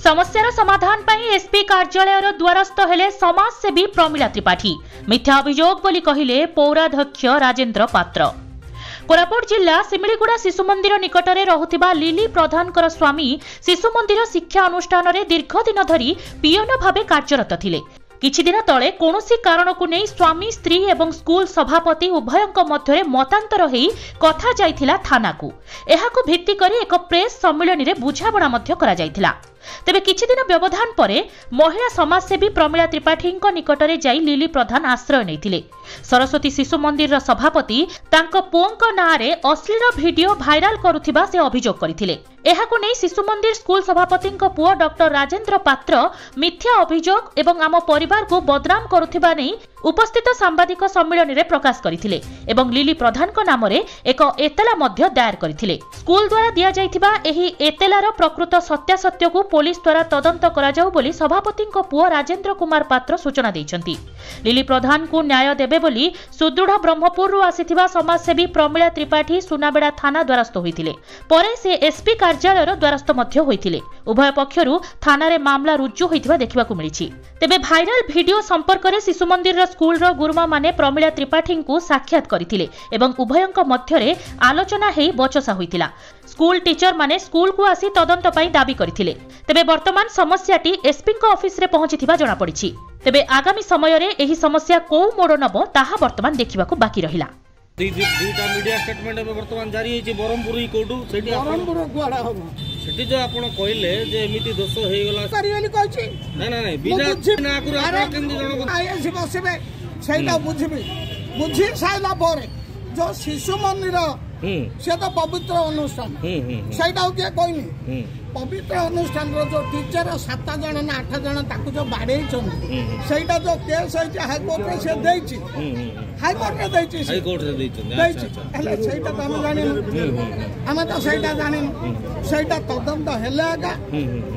समस्यार समाधान पाई एसपी कार्यालय द्वारस्थ हेले समाजसेवी प्रमिला त्रिपाठी। मिथ्या अभियोग बोली कहिले पौराध्यक्ष राजेन्द्र पात्र। कोरापुट जिला सिमिलीगुड़ा शिशु मंदिर निकटरे रहुथिबा लिली प्रधानकर स्वामी शिशु मंदिर शिक्षा अनुष्ठान रे दीर्घ दिन धरी पियन भावे कार्यरत थिले। किछि दिन तले कोनोसी कारण को नहीं स्वामी स्त्री एवं स्कूल सभापति उभयंक मध्यरे मतांतर होई कथा जाइथिला थाना को। एहाको भित्ति करी एक प्रेस सम्मेलन रे बुझाबणा मध्य करा जाइथिला। तेबे किछि दिन व्यवधान परे महिला समाजसेवी प्रमिला त्रिपाठी निकटरे जाई लिली प्रधान आश्रय नैथिले। सरस्वती शिशु मंदिर सभापति तांको पुओंक नारे अश्लील वीडियो भाइराल करुथिबा से अभियोग करथिले। एहाको नै शिशु मंदिर स्कूल सभापति पुओ डॉक्टर राजेन्द्र पात्र मिथ्या अभियोग एवं आम परिवार को बदनाम करुथिबा नै उपस्थित सांबादिक सम्मेलन रे प्रकाश करथिले एवं लिली प्रधान को नाम रे एक एतला मध्य दायर करथिले। स्कूल द्वारा दिया जाइथिबा एही एतलार प्रकृत सत्यासत्य को पुलिस द्वारा तदंत करा जाऊ बोली सभापति पुओ राजेन्द्र कुमार पात्र सूचना दैछंती। लिली प्रधान को न्याय देबे बोली सुदृढ़ ब्रह्मपुर आसीथिबा समाजसेवी प्रमिला त्रिपाठी सुनाबेड़ा थाना द्वारस्थ होइथिले। परे से एसपी कार्यालय द्वारस्थ मध्य होइथिले। उभय पक्षरु थाना रे मामला रुजु होइथिबा देखिबाकू मिलिछि। तेबे भाइराल वीडियो संपर्क रे शिशु मंदिर स्कूल रो गुरुमा माने प्रमिला त्रिपाठी को साक्षात करथिले एवं उभयंक मध्यरे आलोचना हेई बचसा होइतिला। स्कूल टीचर माने स्कूल को आसी तदंत पई दाबी करथिले। तेबे वर्तमान समस्याटी एसपी को ऑफिस रे पहुंचिथिबा जणा पड़िछि। तेबे आगामी समय रे एही समस्या को मोड़ नबो ताहा वर्तमान देखिबाकू बाकी रहिला। दुईटा मीडिया स्टेटमेंट वर्तमान जारी होइछि बरमपुर कोडू सेठी बरमपुर गुआडा हो सेठी जो आपण कहले जे एमिति दोष हे गला करियली कहछि ना ना ना बिना ना कुर आपण केंदी जण आईएस बसबे सेटा बुझी साइला परे जो शिशु मंदिर से तो पवित्र अनुष्ठान सेटा के कहनी पवित्र अनुष्ठान जो टीचर 7 जन ना 8 जन ताकू जो बाड़े सेटा जो केस होइछि हाईकोर्ट रे से देछि हाईकोर्ट रे देछि हाईकोर्ट रे देछि हले सेटा तो हम जानि हम तो सेटा जानि सेटा तदंत हेलागा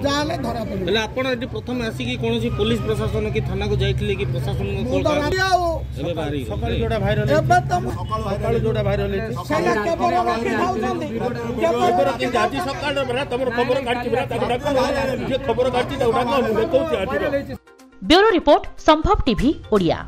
जाले धरा पड़े हले आपण एटी प्रथम आसी कि कोनोसी पुलिस प्रशासन की थाना को जाइथिले कि प्रशासन को कॉल कर सकाळ जोडा भाइरल एबे तो सकाळ जोडा भाइरल सेटा केबल रखि खाउछंदी केबल रखि जाति सकाळ रे तमर खबर ब्यूरो रिपोर्ट संभव टीवी ओडिया।